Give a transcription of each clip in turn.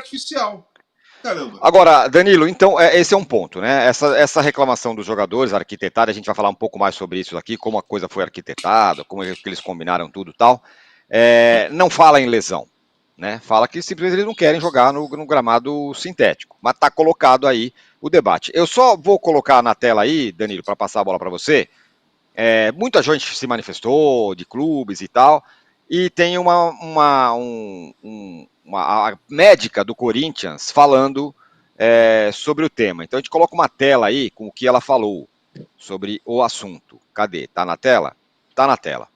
artificial. Caramba. Agora, Danilo, então, esse é um ponto, né? Essa reclamação dos jogadores arquitetada, a gente vai falar um pouco mais sobre isso aqui, como a coisa foi arquitetada, como é que eles combinaram tudo e tal. Não fala em lesão, né? Fala que simplesmente eles não querem jogar no gramado sintético. Mas está colocado aí o debate. Eu só vou colocar na tela aí, Danilo, para passar a bola para você. Muita gente se manifestou, de clubes e tal, e tem a médica do Corinthians falando sobre o tema. Então a gente coloca uma tela aí com o que ela falou sobre o assunto. Cadê? Tá na tela? Tá na tela.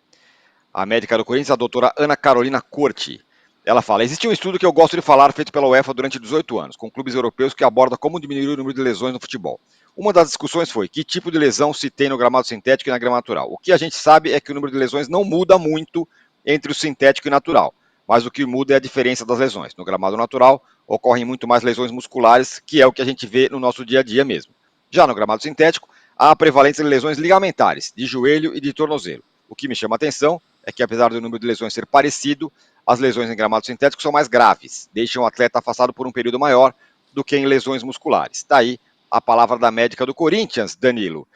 A médica do Corinthians, a doutora Ana Carolina Corti. Ela fala: existe um estudo que eu gosto de falar, feito pela UEFA durante 18 anos, com clubes europeus, que aborda como diminuir o número de lesões no futebol. Uma das discussões foi que tipo de lesão se tem no gramado sintético e na grama natural. O que a gente sabe é que o número de lesões não muda muito entre o sintético e o natural, mas o que muda é a diferença das lesões. No gramado natural, ocorrem muito mais lesões musculares, que é o que a gente vê no nosso dia a dia mesmo. Já no gramado sintético, há a prevalência de lesões ligamentares, de joelho e de tornozelo. O que me chama a atenção é que, apesar do número de lesões ser parecido, as lesões em gramado sintético são mais graves, deixam o atleta afastado por um período maior do que em lesões musculares. Está aí a palavra da médica do Corinthians, Danilo.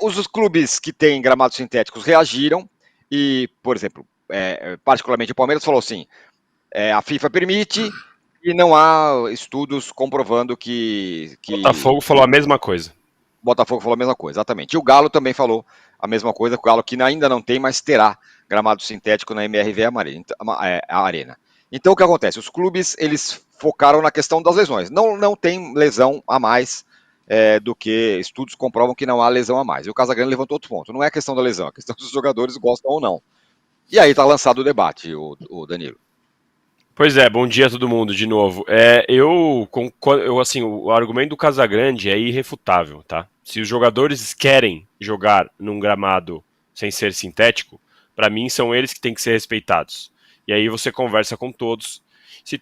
Os clubes que têm gramados sintéticos reagiram e, por exemplo, particularmente o Palmeiras falou assim, a FIFA permite e não há estudos comprovando que Botafogo falou a mesma coisa. Botafogo falou a mesma coisa, exatamente. E o Galo também falou a mesma coisa, o Galo que ainda não tem, mas terá gramado sintético na MRV Arena. Então o que acontece? Os clubes eles focaram na questão das lesões. Não tem lesão a mais do que estudos comprovam que não há lesão a mais. E o Casagrande levantou outro ponto. Não é a questão da lesão, é a questão se os jogadores gostam ou não. E aí está lançado o debate, o Danilo. Pois é, bom dia a todo mundo de novo. Assim, o argumento do Casagrande é irrefutável, tá? Se os jogadores querem jogar num gramado sem ser sintético, para mim são eles que têm que ser respeitados. E aí você conversa com todos, se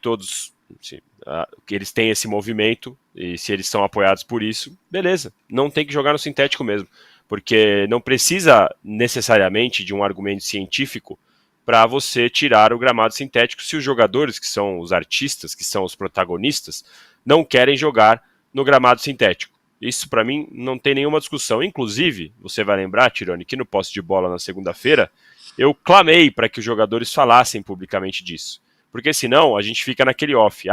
eles têm esse movimento e se eles são apoiados por isso, beleza, não tem que jogar no sintético mesmo, porque não precisa necessariamente de um argumento científico para você tirar o gramado sintético se os jogadores, que são os artistas, que são os protagonistas, não querem jogar no gramado sintético. Isso, para mim, não tem nenhuma discussão. Inclusive, você vai lembrar, Tirone, que no posse de bola na segunda-feira, eu clamei para que os jogadores falassem publicamente disso. Porque senão a gente fica naquele off.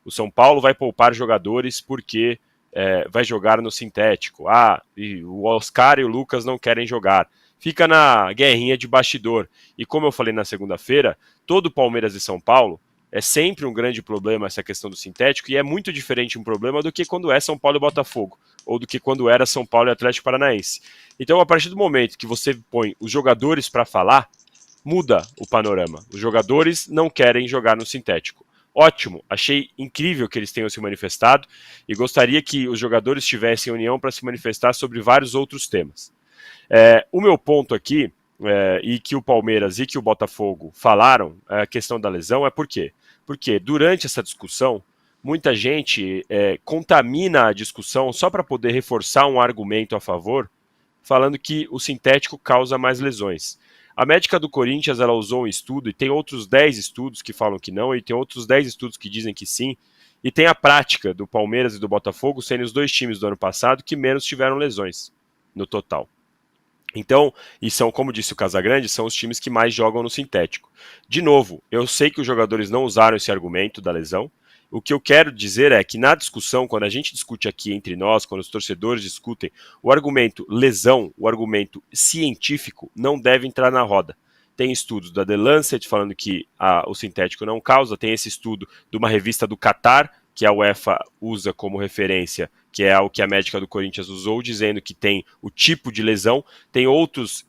O São Paulo vai poupar jogadores porque vai jogar no sintético. E o Oscar e o Lucas não querem jogar. Fica na guerrinha de bastidor. E como eu falei na segunda-feira, todo Palmeiras e São Paulo é sempre um grande problema essa questão do sintético, e é muito diferente um problema do que quando é São Paulo e Botafogo, ou do que quando era São Paulo e Atlético Paranaense. Então, a partir do momento que você põe os jogadores para falar, muda o panorama. Os jogadores não querem jogar no sintético. Ótimo, achei incrível que eles tenham se manifestado e gostaria que os jogadores tivessem união para se manifestar sobre vários outros temas. O meu ponto aqui, e que o Palmeiras e que o Botafogo falaram, a questão da lesão, é por quê? Porque durante essa discussão, muita gente contamina a discussão só para poder reforçar um argumento a favor, falando que o sintético causa mais lesões. A médica do Corinthians, ela usou um estudo, e tem outros 10 estudos que falam que não, e tem outros 10 estudos que dizem que sim, e tem a prática do Palmeiras e do Botafogo sendo os dois times do ano passado que menos tiveram lesões no total. Então, e são, como disse o Casagrande, são os times que mais jogam no sintético. De novo, eu sei que os jogadores não usaram esse argumento da lesão. O que eu quero dizer é que na discussão, quando a gente discute aqui entre nós, quando os torcedores discutem, o argumento lesão, o argumento científico, não deve entrar na roda. Tem estudos da The Lancet falando que o sintético não causa, tem esse estudo de uma revista do Qatar, que a UEFA usa como referência, que é o que a médica do Corinthians usou, dizendo que tem o tipo de lesão. Tem outros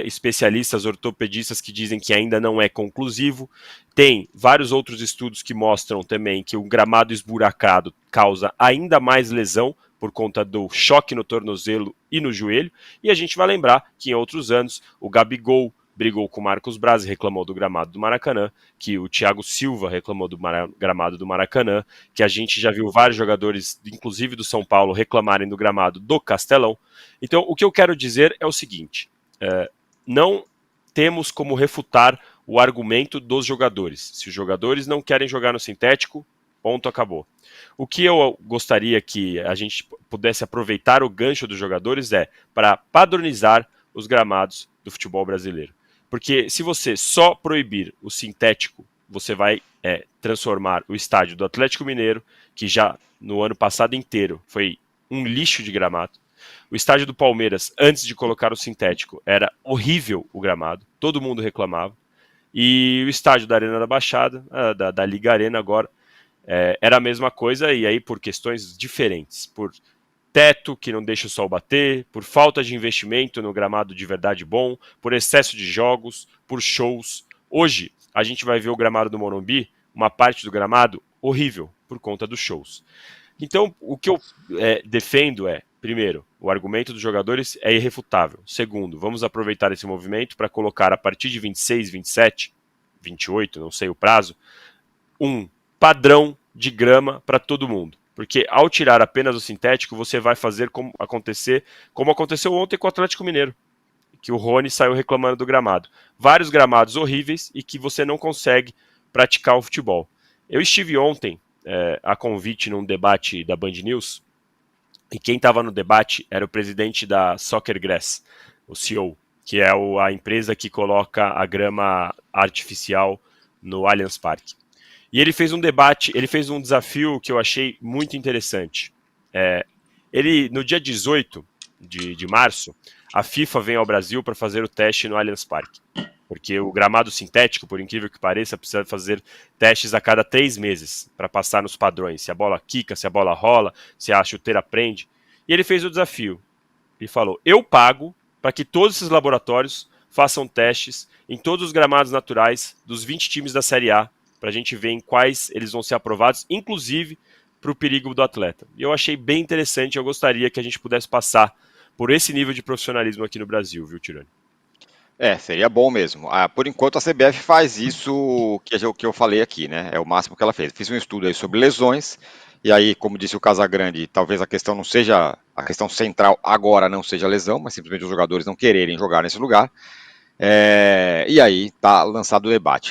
especialistas ortopedistas que dizem que ainda não é conclusivo. Tem vários outros estudos que mostram também que o gramado esburacado causa ainda mais lesão por conta do choque no tornozelo e no joelho. E a gente vai lembrar que em outros anos o Gabigol brigou com o Marcos Braz e reclamou do gramado do Maracanã, que o Thiago Silva reclamou do gramado do Maracanã, que a gente já viu vários jogadores, inclusive do São Paulo, reclamarem do gramado do Castelão. Então, o que eu quero dizer é o seguinte, não temos como refutar o argumento dos jogadores. Se os jogadores não querem jogar no sintético, Ponto, acabou. O que eu gostaria que a gente pudesse aproveitar o gancho dos jogadores é para padronizar os gramados do futebol brasileiro. Porque se você só proibir o sintético, você vai transformar o estádio do Atlético Mineiro, que já no ano passado inteiro foi um lixo de gramado. O estádio do Palmeiras, antes de colocar o sintético, era horrível o gramado, todo mundo reclamava. E o estádio da Arena da Baixada, da Liga Arena agora, era a mesma coisa, e aí por questões diferentes, por teto que não deixa o sol bater, por falta de investimento no gramado de verdade bom, por excesso de jogos, por shows. Hoje, a gente vai ver o gramado do Morumbi, uma parte do gramado horrível, por conta dos shows. Então, o que eu defendo é, primeiro, o argumento dos jogadores é irrefutável. Segundo, vamos aproveitar esse movimento para colocar a partir de 26, 27, 28, não sei o prazo, um padrão de grama para todo mundo. Porque ao tirar apenas o sintético, você vai fazer como aconteceu ontem com o Atlético Mineiro, que o Rony saiu reclamando do gramado. Vários gramados horríveis e que você não consegue praticar o futebol. Eu estive ontem a convite num debate da Band News, e quem estava no debate era o presidente da Soccer Grass, o CEO, que é a empresa que coloca a grama artificial no Allianz Parque. E ele fez um debate, ele fez um desafio que eu achei muito interessante. Ele, no dia 18 de março, a FIFA vem ao Brasil para fazer o teste no Allianz Parque. Porque o gramado sintético, por incrível que pareça, precisa fazer testes a cada 3 meses para passar nos padrões. Se a bola quica, se a bola rola, se a chuteira prende. E ele fez o desafio. Ele falou, eu pago para que todos esses laboratórios façam testes em todos os gramados naturais dos 20 times da Série A, para a gente ver em quais eles vão ser aprovados, inclusive para o perigo do atleta. E eu achei bem interessante, eu gostaria que a gente pudesse passar por esse nível de profissionalismo aqui no Brasil, viu, Tironi? Seria bom mesmo. Por enquanto a CBF faz isso que eu falei aqui, né? É o máximo que ela fez. Fiz um estudo aí sobre lesões, e aí, como disse o Casagrande, talvez a questão não seja, a questão central agora não seja a lesão, mas simplesmente os jogadores não quererem jogar nesse lugar. E aí está lançado o debate.